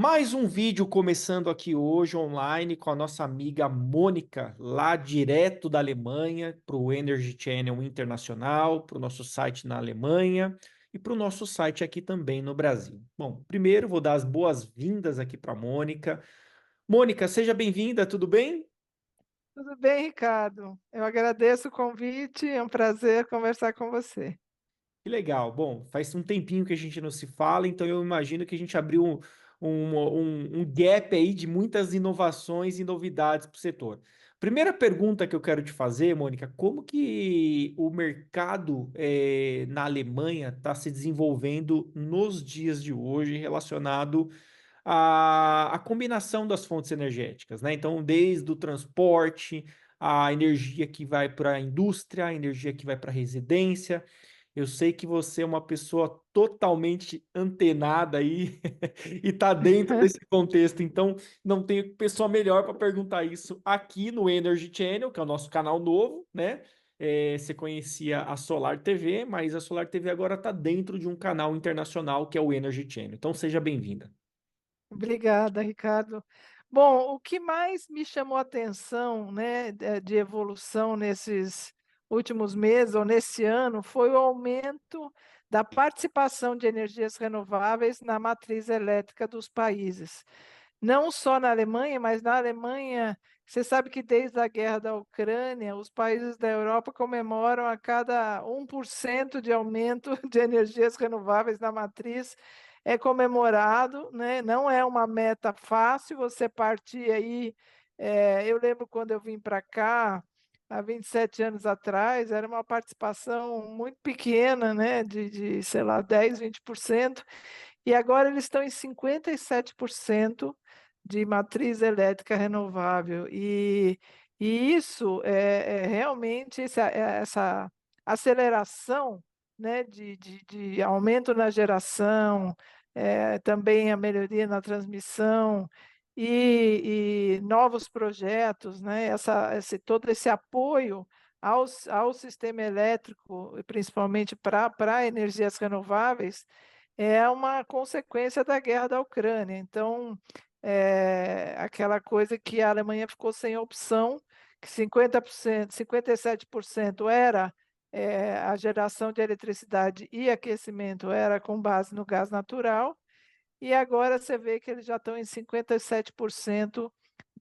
Mais um vídeo começando aqui hoje online com a nossa amiga Mônica, lá direto da Alemanha, para o Energy Channel Internacional, para o nosso site na Alemanha e para o nosso site aqui também no Brasil. Bom, primeiro vou dar as boas-vindas aqui para a Mônica. Mônica, seja bem-vinda, tudo bem? Tudo bem, Ricardo? Eu agradeço o convite, é um prazer conversar com você. Que legal. Bom, faz um tempinho que a gente não se fala, então eu imagino que a gente abriu um gap aí de muitas inovações e novidades para o setor. Primeira pergunta que eu quero te fazer, Mônica, como que o mercado na Alemanha está se desenvolvendo nos dias de hoje relacionado à combinação das fontes energéticas, né? Então, desde o transporte, a energia que vai para a indústria, a energia que vai para a residência. Eu sei que você é uma pessoa totalmente antenada aí e está dentro desse contexto, então não tenho pessoa melhor para perguntar isso aqui no Energy Channel, que é o nosso canal novo, né? Você conhecia a Solar TV, mas a Solar TV agora está dentro de um canal internacional que é o Energy Channel. Então seja bem-vinda. Obrigada, Ricardo. Bom, o que mais me chamou a atenção, né, de evolução nesses últimos meses ou nesse ano foi o aumento da participação de energias renováveis na matriz elétrica dos países. Não só na Alemanha, mas na Alemanha, você sabe que desde a guerra da Ucrânia, os países da Europa comemoram a cada 1% de aumento de energias renováveis na matriz, é comemorado, né? Não é uma meta fácil você partir aí. Eu lembro quando eu vim para cá, há 27 anos atrás, era uma participação muito pequena, né? Sei lá, 10, 20%. E agora eles estão em 57% de matriz elétrica renovável. E isso é realmente essa aceleração, né, de aumento na geração, também a melhoria na transmissão e novos projetos, né, todo esse apoio ao sistema elétrico, principalmente para energias renováveis, é uma consequência da guerra da Ucrânia. Então, aquela coisa que a Alemanha ficou sem opção, que 50%, 57% era a geração de eletricidade e aquecimento era com base no gás natural, e agora você vê que eles já estão em 57%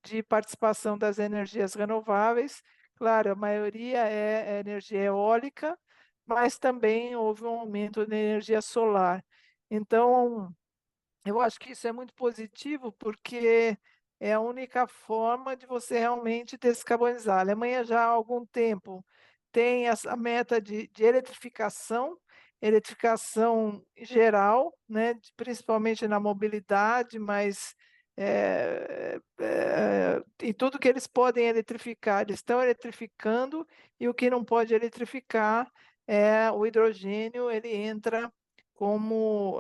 de participação das energias renováveis. Claro, a maioria é energia eólica, mas também houve um aumento da energia solar. Então, eu acho que isso é muito positivo, porque é a única forma de você realmente descarbonizar. A Alemanha já há algum tempo tem essa meta de eletrificação, eletrificação geral, né, principalmente na mobilidade, mas em tudo que eles podem eletrificar, eles estão eletrificando, e o que não pode eletrificar é o hidrogênio, ele entra como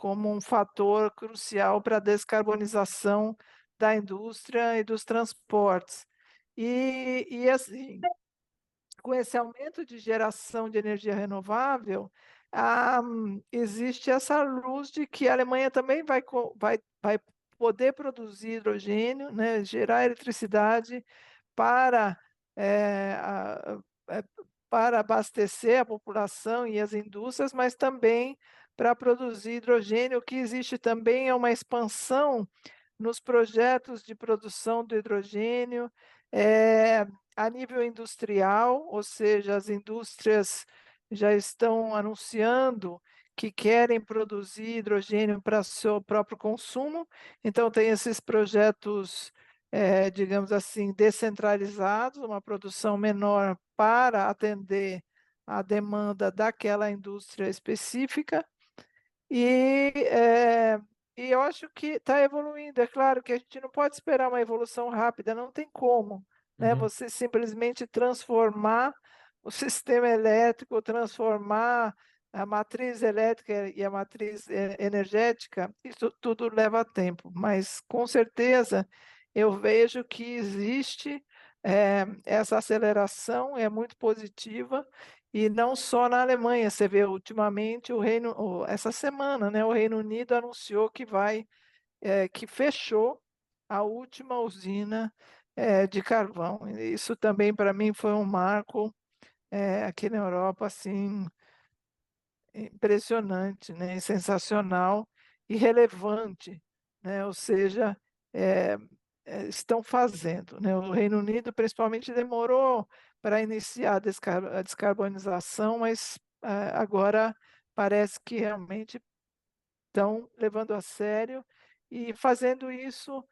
um fator crucial para a descarbonização da indústria e dos transportes. E assim, com esse aumento de geração de energia renovável, existe essa luz de que a Alemanha também vai poder produzir hidrogênio, né, gerar eletricidade para, eh, a- eh, para abastecer a população e as indústrias, mas também para produzir hidrogênio. O que existe também é uma expansão nos projetos de produção do hidrogênio, a nível industrial, ou seja, as indústrias já estão anunciando que querem produzir hidrogênio para seu próprio consumo. Então, tem esses projetos, digamos assim, descentralizados, uma produção menor para atender a demanda daquela indústria específica. E, e eu acho que está evoluindo. É claro que a gente não pode esperar uma evolução rápida, não tem como, né? Uhum. Você simplesmente transformar o sistema elétrico, transformar a matriz elétrica e a matriz energética, isso tudo leva tempo, mas com certeza eu vejo que existe essa aceleração, é muito positiva. E não só na Alemanha, você vê ultimamente essa semana, né, o Reino Unido anunciou que vai que fechou a última usina de carvão. Isso também para mim foi um marco aqui na Europa, assim, impressionante, né, sensacional e relevante, né? Ou seja, eh estão fazendo, né? O Reino Unido, principalmente, demorou para iniciar a descarbonização, mas agora parece que realmente estão levando a sério e fazendo isso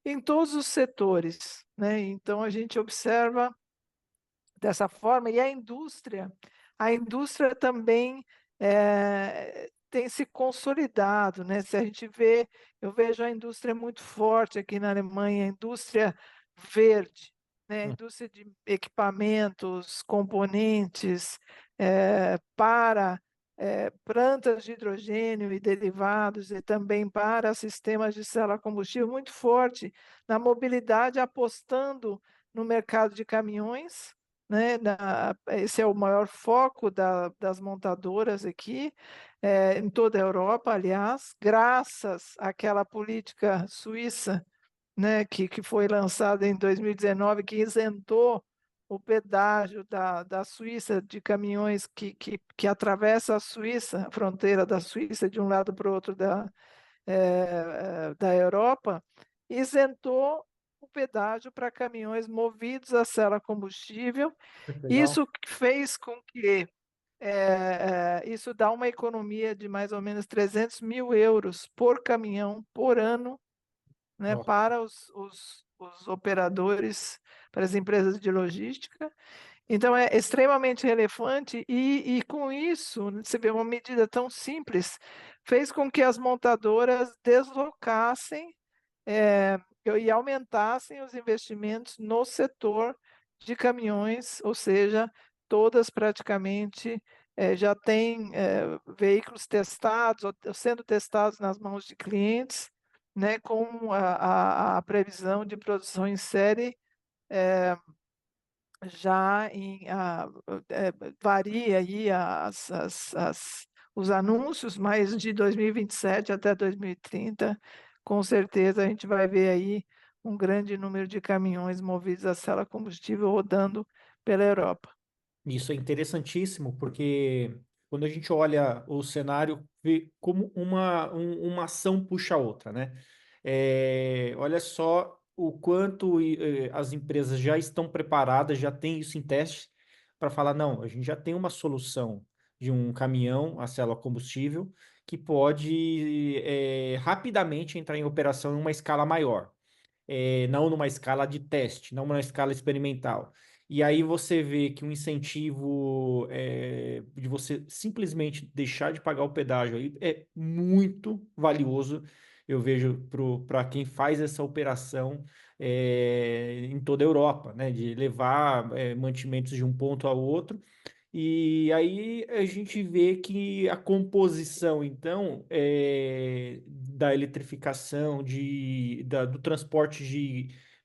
em todos os setores, né? Então a gente observa dessa forma. E a indústria também tem se consolidado, né? Se a gente vê, eu vejo a indústria muito forte aqui na Alemanha, a indústria verde, né? A Hum. indústria de equipamentos, componentes para plantas de hidrogênio e derivados, e também para sistemas de célula combustível, muito forte na mobilidade, apostando no mercado de caminhões, né? Esse é o maior foco das montadoras aqui, em toda a Europa, aliás, graças àquela política suíça, né, que foi lançada em 2019, que isentou o pedágio da Suíça de caminhões que atravessa a Suíça, a fronteira da Suíça de um lado para o outro da Europa, isentou o pedágio para caminhões movidos a célula combustível. Legal. Isso fez com que isso dá uma economia de mais ou menos 300 mil euros por caminhão por ano, né, Nossa. para os operadores, para as empresas de logística. Então, é extremamente relevante e com isso, você vê uma medida tão simples, fez com que as montadoras deslocassem e aumentassem os investimentos no setor de caminhões, ou seja, todas praticamente já têm veículos testados, ou sendo testados nas mãos de clientes, né, com a previsão de produção em série já varia aí os anúncios, mas de 2027 até 2030, com certeza a gente vai ver aí um grande número de caminhões movidos a célula combustível rodando pela Europa. Isso é interessantíssimo, porque quando a gente olha o cenário, vê como uma ação puxa a outra, né? Olha só o quanto as empresas já estão preparadas, já têm isso em teste, para falar, não, a gente já tem uma solução de um caminhão a célula combustível que pode rapidamente entrar em operação em uma escala maior, não numa escala de teste, não numa escala experimental. E aí você vê que um incentivo de você simplesmente deixar de pagar o pedágio aí é muito valioso, eu vejo, para quem faz essa operação em toda a Europa, né? De levar mantimentos de um ponto ao outro. E aí a gente vê que a composição, então, da eletrificação, do transporte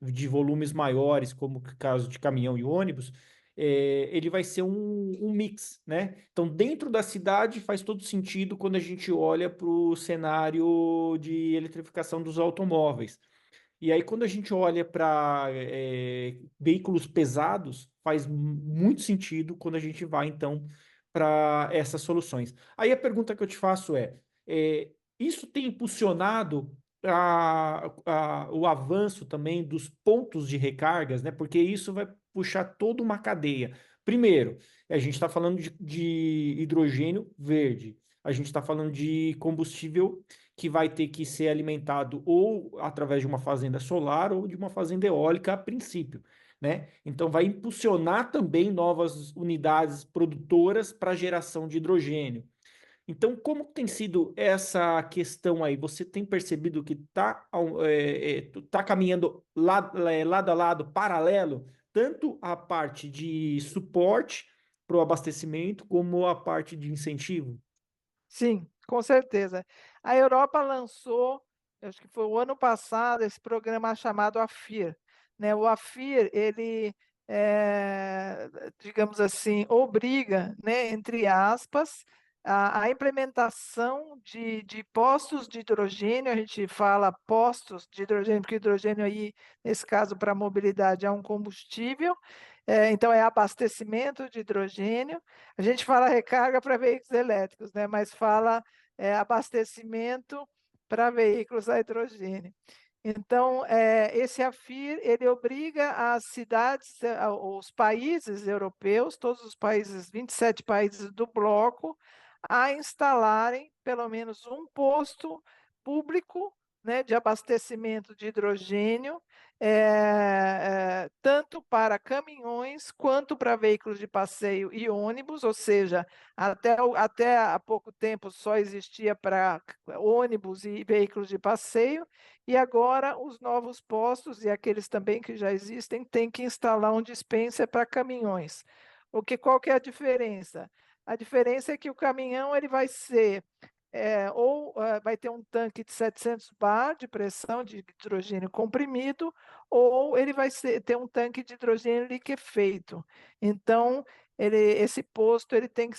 de volumes maiores, como o caso de caminhão e ônibus, ele vai ser um mix, né? Então, dentro da cidade faz todo sentido quando a gente olha para o cenário de eletrificação dos automóveis. E aí, quando a gente olha para veículos pesados, faz muito sentido quando a gente vai, então, para essas soluções. Aí a pergunta que eu te faço isso tem impulsionado o avanço também dos pontos de recargas, né? Porque isso vai puxar toda uma cadeia. Primeiro, a gente está falando de hidrogênio verde, a gente está falando de combustível que vai ter que ser alimentado ou através de uma fazenda solar ou de uma fazenda eólica a princípio, né? Então vai impulsionar também novas unidades produtoras para geração de hidrogênio. Então, como tem sido essa questão aí? Você tem percebido que tá caminhando lado a lado, paralelo, tanto a parte de suporte para o abastecimento, como a parte de incentivo? Sim, com certeza. A Europa lançou, acho que foi o ano passado, esse programa chamado AFIR, né? O AFIR, ele, digamos assim, obriga, né, entre aspas, a implementação de postos de hidrogênio, a gente fala postos de hidrogênio, porque hidrogênio aí, nesse caso, para mobilidade é um combustível, então é abastecimento de hidrogênio. A gente fala recarga para veículos elétricos, né? Mas fala abastecimento para veículos a hidrogênio. Então, esse AFIR, ele obriga as cidades, os países europeus, todos os países, 27 países do bloco, a instalarem pelo menos um posto público, né, de abastecimento de hidrogênio, tanto para caminhões quanto para veículos de passeio e ônibus, ou seja, até há pouco tempo só existia para ônibus e veículos de passeio, e agora os novos postos, e aqueles também que já existem, têm que instalar um dispenser para caminhões. Qual que é a diferença? A diferença é que o caminhão ele vai ser vai ter um tanque de 700 bar de pressão de hidrogênio comprimido, ou ele vai ter um tanque de hidrogênio liquefeito. Então, esse posto ele tem que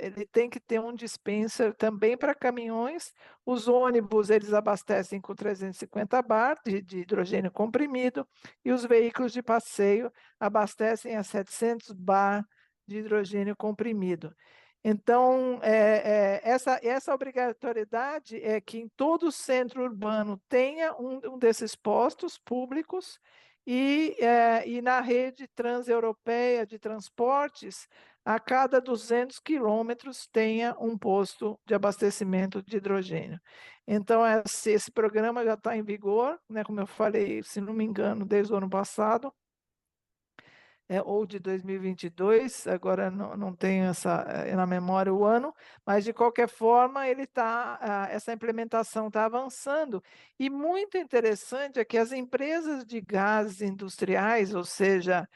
ele tem que ter um dispenser também para caminhões. Os ônibus eles abastecem com 350 bar de hidrogênio comprimido, e os veículos de passeio abastecem a 700 bar de hidrogênio comprimido. Então, essa obrigatoriedade é que em todo centro urbano tenha um desses postos públicos, e na rede transeuropeia de transportes, a cada 200 quilômetros tenha um posto de abastecimento de hidrogênio. Então, esse programa já está em vigor, né, como eu falei, se não me engano, desde o ano passado, ou de 2022, agora não tenho na memória o ano, mas de qualquer forma essa implementação está avançando. E muito interessante é que as empresas de gases industriais, ou seja,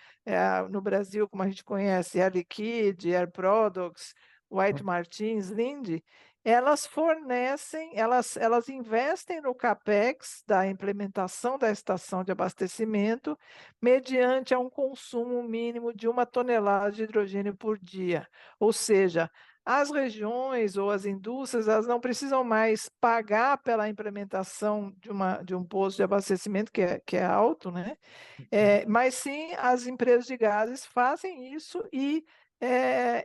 no Brasil, como a gente conhece, Air Liquide, Air Products, White Martins, Linde, elas fornecem, elas investem no CAPEX da implementação da estação de abastecimento, mediante a um consumo mínimo de 1 tonelada de hidrogênio por dia. Ou seja, as regiões ou as indústrias, elas não precisam mais pagar pela implementação de um posto de abastecimento que é alto, né? Mas sim, as empresas de gases fazem isso e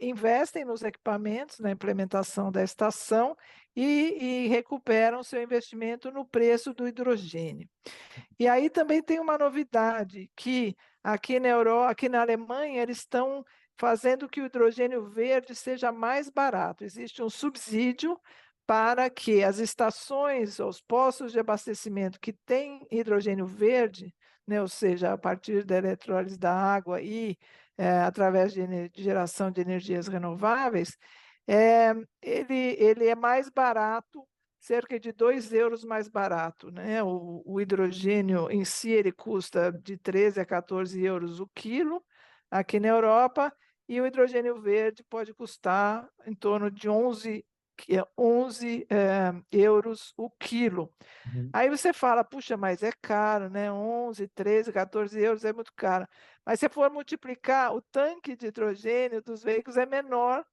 investem nos equipamentos, na implementação da estação, e recuperam seu investimento no preço do hidrogênio. E aí também tem uma novidade, que aqui na Alemanha, eles estão fazendo que o hidrogênio verde seja mais barato. Existe um subsídio para que as estações, os postos de abastecimento que têm hidrogênio verde, né, ou seja, a partir da eletrólise da água e através de geração de energias renováveis, ele é mais barato, cerca de 2 euros mais barato, né? O hidrogênio em si ele custa de 13 a 14 euros o quilo aqui na Europa, e o hidrogênio verde pode custar em torno de 11 euros o quilo. Uhum. Aí você fala, puxa, mas é caro, né? 11, 13, 14 euros é muito caro. Mas se for multiplicar, o tanque de hidrogênio dos veículos é menor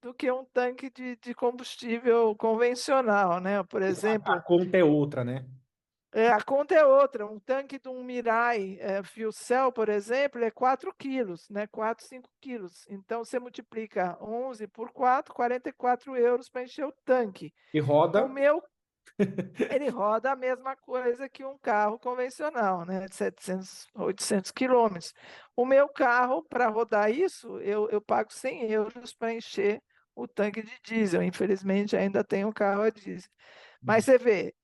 do que um tanque de combustível convencional, né? Por A exemplo, conta é outra, né? a conta é outra. Um tanque de um Mirai Fuel Cell, por exemplo, é 4 quilos, né? 4, 5 quilos. Então, você multiplica 11 por 4, 44 euros para encher o tanque. E O roda. meu, ele roda a mesma coisa que um carro convencional, né? De 700, 800 quilômetros. O meu carro, para rodar isso, eu pago 100 euros para encher o tanque de diesel. Infelizmente, ainda tenho um carro a diesel. Mas você vê,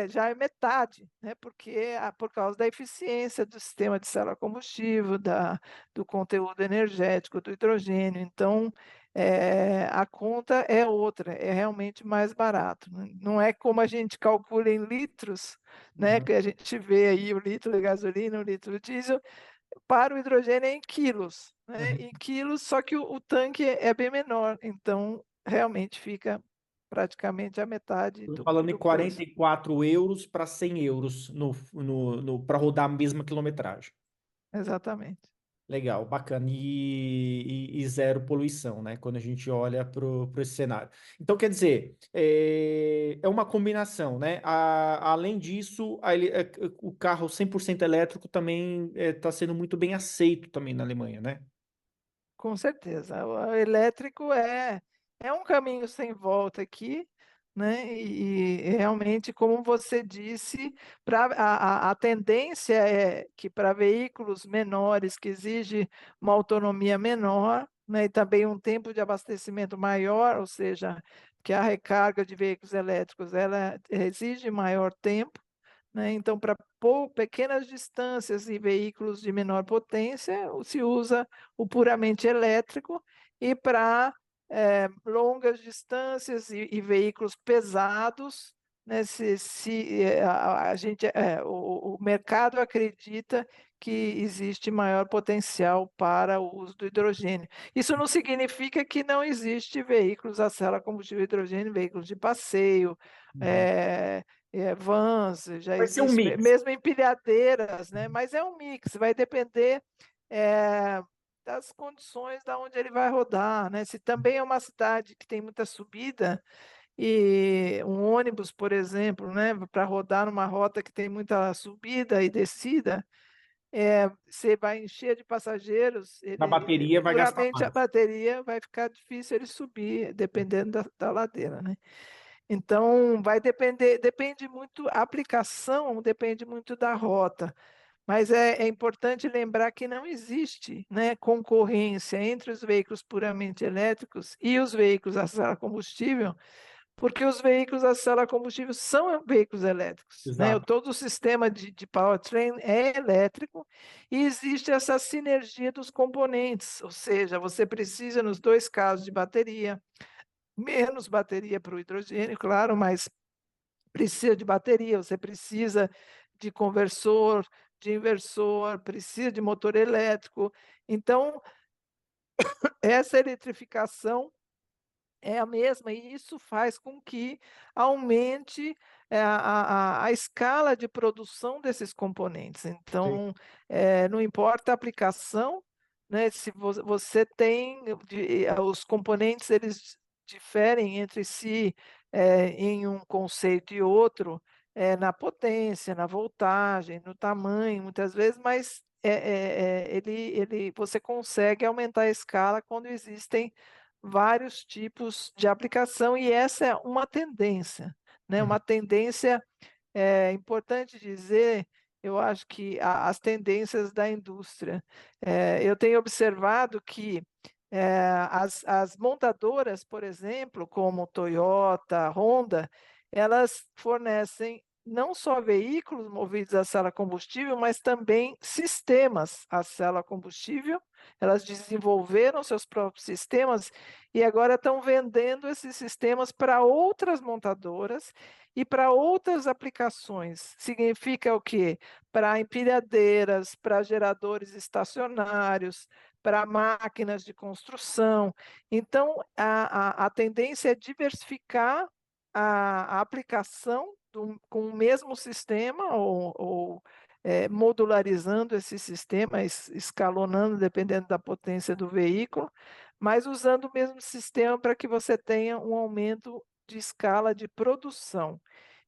já é metade, né? Porque por causa da eficiência do sistema de célula combustível, do conteúdo energético do hidrogênio. Então, a conta é outra, é realmente mais barato. Não é como a gente calcula em litros, né? Uhum. Que a gente vê aí o litro de gasolina, o litro de diesel, para o hidrogênio é em quilos, né? Uhum. Em quilos, só que o tanque é bem menor, então realmente fica praticamente a metade Tô do, falando em do quarenta preço. e quatro euros para 100 euros para rodar a mesma quilometragem. Exatamente. Legal, bacana. E zero poluição, né? Quando a gente olha para esse cenário. Então, quer dizer, é uma combinação, né? Além disso, o carro 100% elétrico também está sendo muito bem aceito também na Alemanha, né? Com certeza. O elétrico é um caminho sem volta aqui, né? E realmente, como você disse, a tendência é que para veículos menores, que exige uma autonomia menor, né? E também um tempo de abastecimento maior, ou seja, que a recarga de veículos elétricos ela exige maior tempo, né? Então, para pequenas distâncias e veículos de menor potência, se usa o puramente elétrico, e para longas distâncias e veículos pesados, né? A gente, o mercado acredita que existe maior potencial para o uso do hidrogênio. Isso não significa que não existe veículos a célula combustível hidrogênio, veículos de passeio, Uhum. é, vans, já Vai ser um existe, mix. mesmo empilhadeiras, né? Mas é um mix, vai depender eh, das condições da onde ele vai rodar, né? Se também é uma cidade que tem muita subida, e um ônibus, por exemplo, né, para rodar numa rota que tem muita subida e descida, você vai encher de passageiros, Na ele bateria vai gastar puramente a mais. bateria vai ficar difícil ele subir, dependendo da ladeira, né? Então, vai depender, depende muito, a aplicação depende muito da rota, mas é importante lembrar que não existe, né, concorrência entre os veículos puramente elétricos e os veículos a célula combustível, porque os veículos a célula combustível são veículos elétricos, né? Exato. Todo o sistema de powertrain é elétrico e existe essa sinergia dos componentes, ou seja, você precisa, nos dois casos, de bateria, menos bateria para o hidrogênio, claro, mas precisa de bateria, você precisa de conversor, de inversor, precisa de motor elétrico. Então, essa eletrificação é a mesma, e isso faz com que aumente a escala de produção desses componentes. Sim. Então, não importa a aplicação, né, se você tem os componentes, eles diferem entre si em um conceito e outro, na potência, na voltagem, no tamanho, muitas vezes, mas você consegue aumentar a escala quando existem vários tipos de aplicação, e essa é uma tendência, né? Uhum. Uma tendência, importante dizer, eu acho que as tendências da indústria. Eu tenho observado que as montadoras, por exemplo, como Toyota, Honda, elas fornecem não só veículos movidos a célula combustível, mas também sistemas a célula combustível. Elas desenvolveram seus próprios sistemas e agora estão vendendo esses sistemas para outras montadoras e para outras aplicações. Significa o quê? Para empilhadeiras, para geradores estacionários, para máquinas de construção. Então, a tendência é diversificar a aplicação com o mesmo sistema, ou modularizando esse sistema, escalonando, dependendo da potência do veículo, mas usando o mesmo sistema para que você tenha um aumento de escala de produção.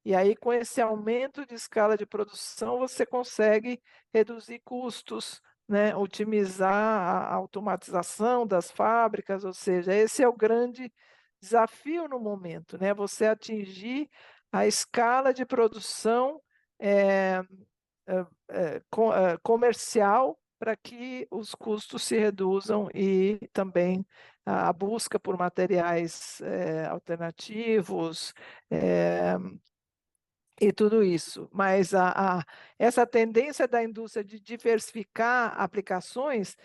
E aí, com esse aumento de escala de produção, você consegue reduzir custos, né? Otimizar a automatização das fábricas, ou seja, esse é o grande desafio no momento, né? Você atingir a escala de produção eh, comercial, para que os custos se reduzam, e também a busca por materiais alternativos, e tudo isso. Mas essa tendência da indústria de diversificar aplicações,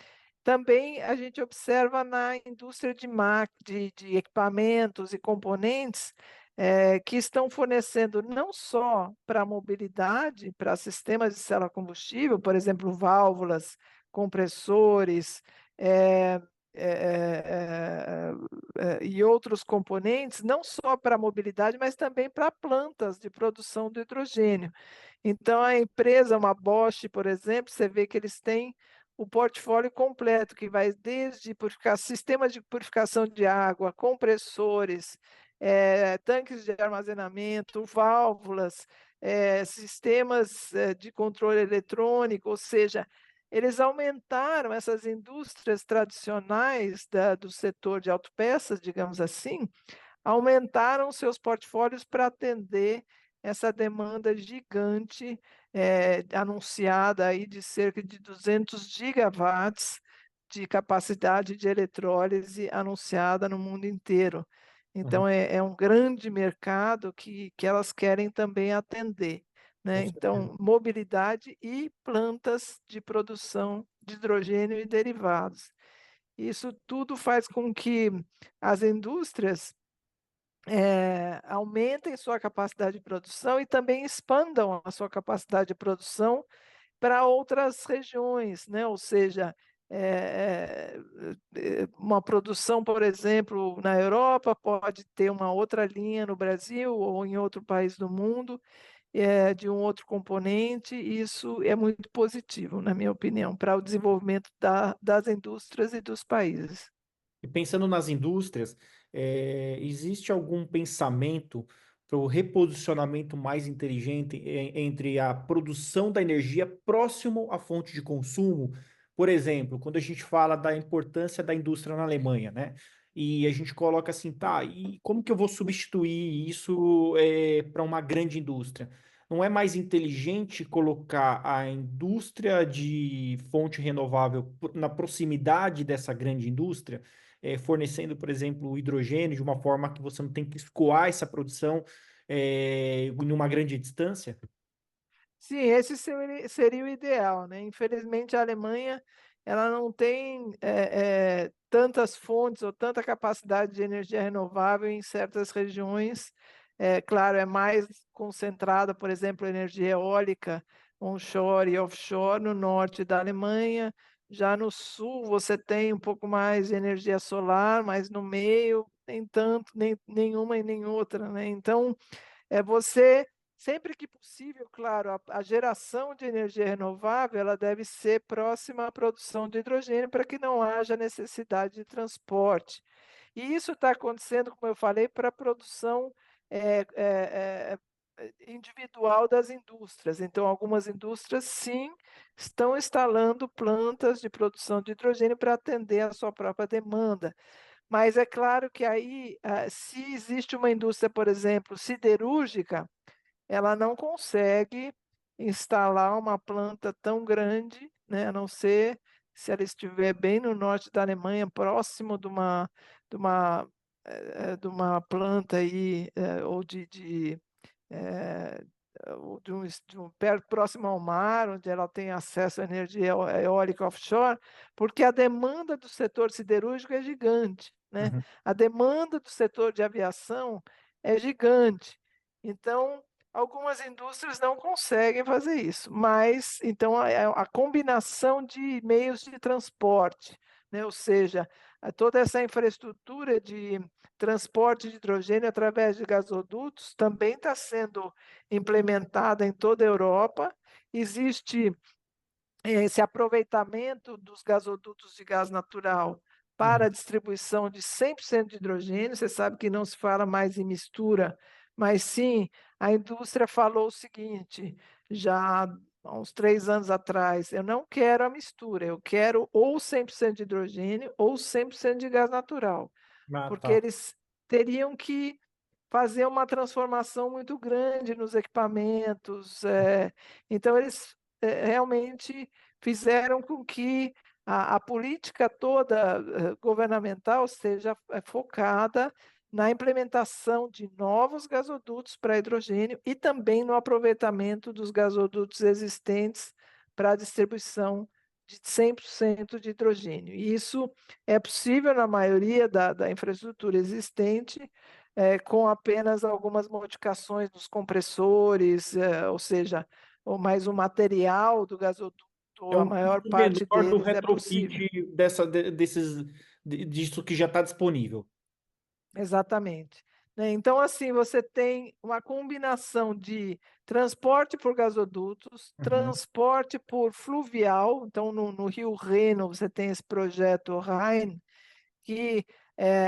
também a gente observa na indústria de equipamentos e componentes, que estão fornecendo não só para a mobilidade, para sistemas de célula combustível, por exemplo, válvulas, compressores, eh, e outros componentes, não só para a mobilidade, mas também para plantas de produção do hidrogênio. Então, a empresa, uma Bosch, por exemplo, você vê que eles têm o portfólio completo, que vai desde sistemas de purificação de água, compressores, tanques de armazenamento, válvulas, sistemas de controle eletrônico, ou seja, eles aumentaram essas indústrias tradicionais do setor de autopeças, digamos assim, aumentaram seus portfólios para atender essa demanda gigante, anunciada aí de cerca de 200 gigawatts de capacidade de eletrólise anunciada no mundo inteiro. Uhum, Então é um grande mercado que elas querem também atender, com né. certeza. Então, mobilidade e plantas de produção de hidrogênio e derivados. Isso tudo faz com que as indústrias aumentem sua capacidade de produção e também expandam a sua capacidade de produção para outras regiões, né, ou seja, uma produção, por exemplo, na Europa, pode ter uma outra linha no Brasil ou em outro país do mundo, de um outro componente, e isso é muito positivo, na minha opinião, para o desenvolvimento das indústrias e dos países. E pensando nas indústrias, existe algum pensamento para o reposicionamento mais inteligente entre a produção da energia próximo à fonte de consumo? Por exemplo, quando a gente fala da importância da indústria na Alemanha, né? E a gente coloca assim, tá, e como que eu vou substituir isso para uma grande indústria? Não é mais inteligente colocar a indústria de fonte renovável na proximidade dessa grande indústria? Fornecendo, por exemplo, o hidrogênio de uma forma que você não tem que escoar essa produção em uma grande distância? Sim, esse seria o ideal, né. Infelizmente, a Alemanha, ela não tem, tantas fontes ou tanta capacidade de energia renovável em certas regiões. Claro, é mais concentrada, por exemplo, a energia eólica onshore e offshore no norte da Alemanha. Já no sul, você tem um pouco mais de energia solar, mas no meio, nem tanto, nem nenhuma e nem outra, né. Então, você sempre que possível, claro, a geração de energia renovável, ela deve ser próxima à produção de hidrogênio para que não haja necessidade de transporte. E isso está acontecendo, como eu falei, para a produção, individual das indústrias. Então, algumas indústrias, sim, estão instalando plantas de produção de hidrogênio para atender à sua própria demanda. Mas é claro que aí, se existe uma indústria, por exemplo, siderúrgica, ela não consegue instalar uma planta tão grande, né, a não ser se ela estiver bem no norte da Alemanha, próximo de uma, de uma planta aí, ou eh, ou de um perto próximo ao mar, onde ela tem acesso à energia eólica offshore, porque a demanda do setor siderúrgico é gigante, né. Uhum. A demanda do setor de aviação é gigante. Então, algumas indústrias não conseguem fazer isso, mas então a combinação de meios de transporte, né, ou seja, toda essa infraestrutura de transporte de hidrogênio através de gasodutos também está sendo implementada em toda a Europa. Existe esse aproveitamento dos gasodutos de gás natural para Uhum. a distribuição de 100% de hidrogênio. Você sabe que não se fala mais em mistura, mas sim, a indústria falou o seguinte, já há uns 3 anos atrás: "Eu não quero a mistura, eu quero ou 100% de hidrogênio ou 100% de gás natural", Ah, porque tá. eles teriam que fazer uma transformação muito grande nos equipamentos, então eles, realmente fizeram com que a política toda, governamental seja, focada na implementação de novos gasodutos para hidrogênio e também no aproveitamento dos gasodutos existentes para a distribuição de 100% de hidrogênio. E isso é possível na maioria da infraestrutura existente, com apenas algumas modificações dos compressores, ou seja, mais o material do gasoduto, É a um maior custo parte menor do deles é possível. retrofit disso que já está disponível. Exatamente. né? Então, assim, você tem uma combinação de transporte por gasodutos, Uhum, transporte por fluvial. Então, no Rio Reno, você tem esse projeto Rhine, que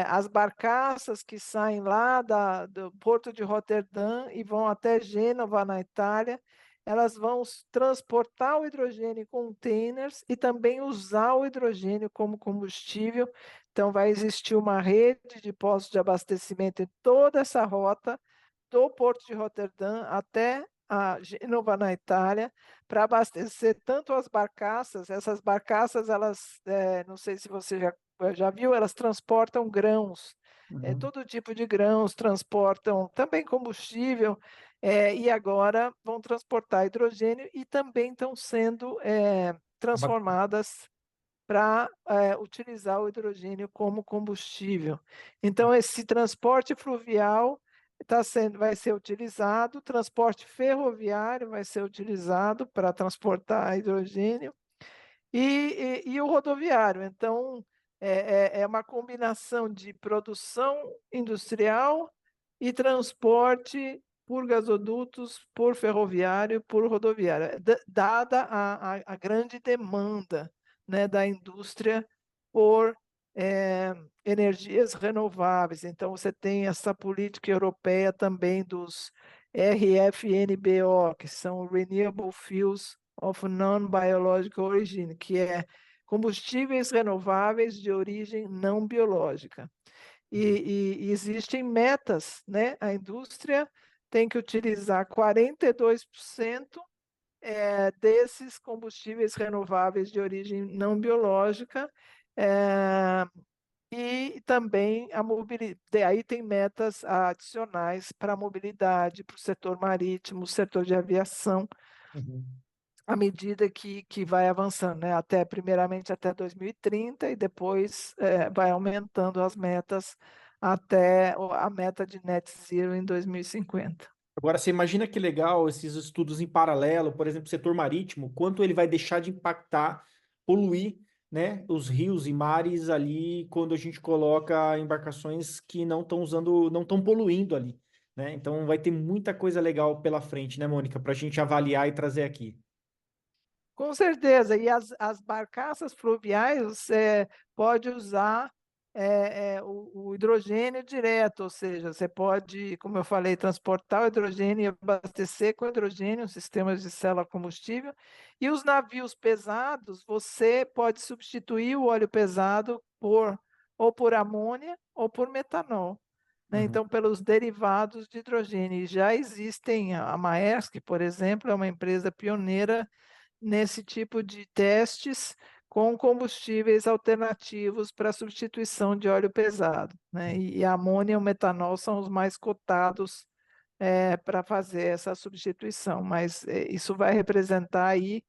as barcaças que saem lá do porto de Roterdã e vão até Gênova, na Itália, elas vão transportar o hidrogênio em containers e também usar o hidrogênio como combustível. Então, vai existir uma rede de postos de abastecimento em toda essa rota, do porto de Roterdã até a Gênova, na Itália, para abastecer tanto as barcaças. Essas barcaças, elas, não sei se você já viu, elas transportam grãos, uhum. todo tipo de grãos, transportam também combustível, e agora vão transportar hidrogênio e também estão sendo transformadas para utilizar o hidrogênio como combustível. Então, esse transporte fluvial vai ser utilizado, transporte ferroviário vai ser utilizado para transportar hidrogênio, e o rodoviário. Então, é uma combinação de produção industrial e transporte por gasodutos, por ferroviário, por rodoviário, dada a grande demanda, né, da indústria por energias renováveis. Então, você tem essa política europeia também dos RFNBO, que são Renewable Fuels of Non-Biological Origin, que é combustíveis renováveis de origem não biológica. E existem metas, né? A indústria tem que utilizar 42% desses combustíveis renováveis de origem não biológica, é, e também a mobilidade. Aí tem metas adicionais para a mobilidade, para o setor marítimo, setor de aviação, Uhum. à medida que vai avançando, né? Até, primeiramente até 2030 e depois vai aumentando as metas até a meta de net zero em 2050. Agora, você imagina que legal esses estudos em paralelo, por exemplo, setor marítimo, quanto ele vai deixar de impactar, poluir, né, os rios e mares ali quando a gente coloca embarcações que não estão usando, não estão poluindo ali, né? Então vai ter muita coisa legal pela frente, né, Mônica, para a gente avaliar e trazer aqui. Com certeza, e as barcaças fluviais você pode usar o hidrogênio direto, ou seja, você pode, como eu falei, transportar o hidrogênio e abastecer com hidrogênio, sistemas de célula combustível, e os navios pesados, você pode substituir o óleo pesado ou por amônia ou por metanol, né? Uhum. Então, pelos derivados de hidrogênio. E já existem, a Maersk, por exemplo, é uma empresa pioneira nesse tipo de testes com combustíveis alternativos para substituição de óleo pesado, né? E a amônia e o metanol são os mais cotados para fazer essa substituição, mas isso vai representar aí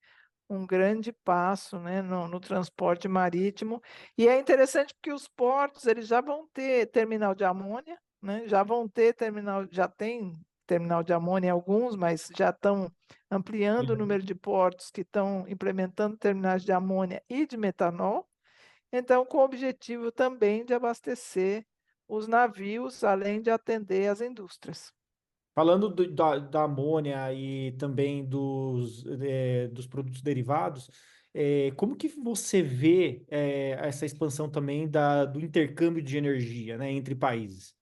um grande passo, né, no transporte marítimo. E é interessante porque os portos eles já vão ter terminal de amônia, né, já vão ter terminal, já tem terminal de amônia em alguns, mas já estão ampliando o Uhum. número de portos que estão implementando terminais de amônia e de metanol. Então, com o objetivo também de abastecer os navios, além de atender as indústrias. Falando da amônia e também dos produtos derivados, como que você vê essa expansão também do intercâmbio de energia, né, entre países?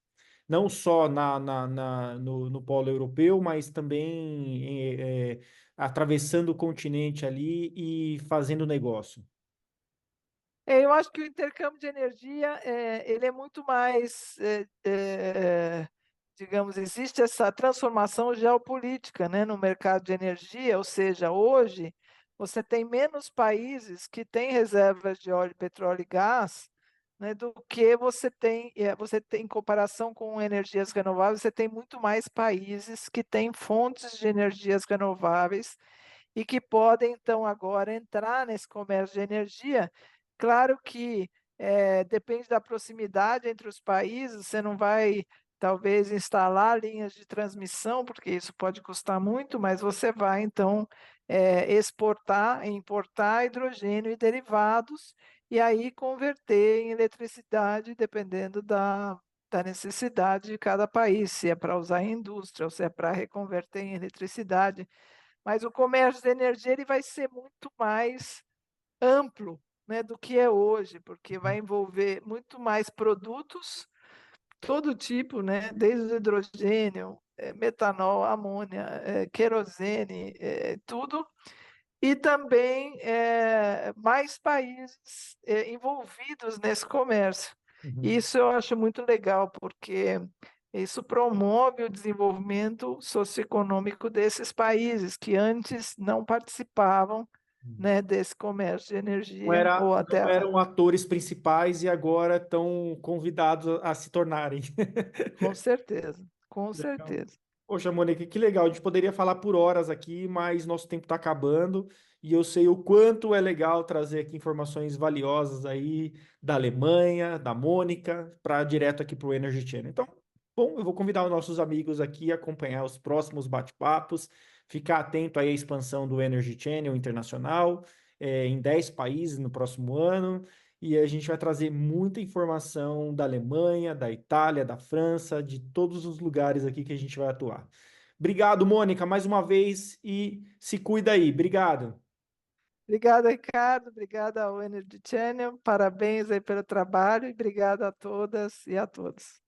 Não só no polo europeu, mas também atravessando o continente ali e fazendo negócio. Eu acho que o intercâmbio de energia, ele é muito mais, digamos, existe essa transformação geopolítica, né, no mercado de energia, ou seja, hoje você tem menos países que têm reservas de óleo, petróleo e gás, né, do que você tem em comparação com energias renováveis, você tem muito mais países que têm fontes de energias renováveis e que podem, então, agora entrar nesse comércio de energia. Claro que depende da proximidade entre os países, você não vai, talvez, instalar linhas de transmissão, porque isso pode custar muito, mas você vai, então, exportar, importar hidrogênio e derivados, e aí converter em eletricidade, dependendo da necessidade de cada país, se é para usar em indústria ou se é para reconverter em eletricidade. Mas o comércio de energia ele vai ser muito mais amplo, né, do que é hoje, porque vai envolver muito mais produtos, todo tipo, né, desde o hidrogênio, metanol, amônia, querosene, tudo, e também mais países envolvidos nesse comércio. Uhum. Isso eu acho muito legal, porque isso promove o desenvolvimento socioeconômico desses países que antes não participavam, né, desse comércio de energia, ou Não até, eram atores principais e agora estão convidados a se tornarem. com certeza, com Legal. certeza. Poxa, Mônica, que legal. A gente poderia falar por horas aqui, mas nosso tempo está acabando e eu sei o quanto é legal trazer aqui informações valiosas aí da Alemanha, da Mônica, para direto aqui para o Energy Channel. Então, bom, eu vou convidar os nossos amigos aqui a acompanhar os próximos bate-papos, ficar atento aí à expansão do Energy Channel internacional, em 10 países no próximo ano. E a gente vai trazer muita informação da Alemanha, da Itália, da França, de todos os lugares aqui que a gente vai atuar. Obrigado, Mônica, mais uma vez e se cuida aí. Obrigado. Obrigada, Ricardo, obrigada ao Energy Channel, parabéns aí pelo trabalho e obrigada a todas e a todos.